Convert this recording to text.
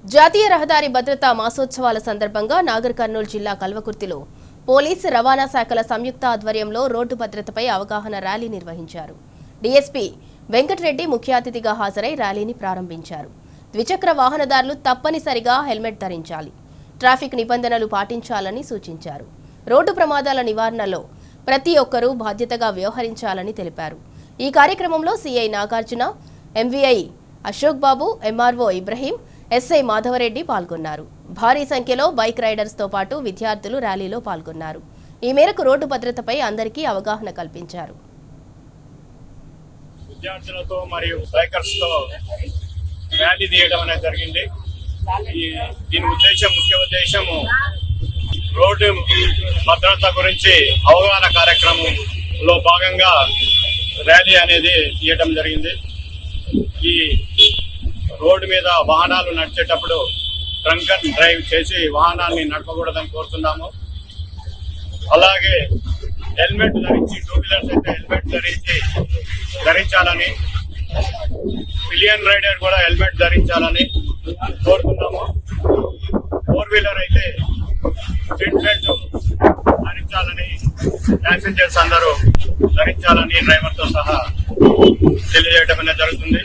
జాతీయ రహదారి భద్రతా మాసోత్సవాల సందర్భంగా నాగర్ కర్నూలు జిల్లా కల్వకుర్తిలో పోలీసు రవాణా శాఖల సంయుక్త ఆధ్వర్యంలో రోడ్డు భద్రతపై అవగాహన ర్యాలీ నిర్వహించారు. డీఎస్పీ వెంకటరెడ్డి ముఖ్య అతిథిగా హాజరై ర్యాలీని ప్రారంభించారు. ద్విచక్ర వాహనదారులు తప్పనిసరిగా హెల్మెట్ ధరించాలి, ట్రాఫిక్ నిబంధనలు పాటించాలని సూచించారు. రోడ్డు ప్రమాదాల నివారణలో ప్రతి ఒక్కరూ బాధ్యతగా వ్యవహరించాలని తెలిపారు. ఈ కార్యక్రమంలో సిఐ నాగార్జున, ఎంవీఐ అశోక్ బాబు, ఎంఆర్ఓ ఇబ్రహీం, ఎస్ఐ మాధవరెడ్డి పాల్గొన్నారు. భారీ సంఖ్యలో బైక్ రైడర్స్ తో పాటు విద్యార్థులు ర్యాలీలో పాల్గొన్నారు. ఈ మేరకు రోడ్డు భద్రతపై అందరికీ అవగాహన కల్పించారు. విద్యార్థులతో మరియు బైకర్స్ తో ర్యాలీ తీయడం అనేది జరిగింది. దీని ముఖ్య ఉద్దేశము రోడ్డు భద్రత గురించి అవగాహన కార్యక్రమంలో భాగంగా ర్యాలీ అనేది తీయడం జరిగింది. ఈ రోడ్డు మీద వాహనాలు నడిచేటప్పుడు డ్రంక్ అండ్ డ్రైవ్ చేసి వాహనాన్ని నడపకూడదని కోరుతున్నాము. అలాగే హెల్మెట్ ధరించి, టూ వీలర్స్ అయితే హెల్మెట్ ధరించాలని, పిలియన్ రైడర్ కూడా హెల్మెట్ ధరించాలని కోరుతున్నాము. ఫోర్ వీలర్ అయితే సీట్ బెల్ట్ ధరించాలని, ప్యాసింజర్స్ అందరూ ధరించాలని డ్రైవర్తో సహా తెలియజేయడం అనేది జరుగుతుంది.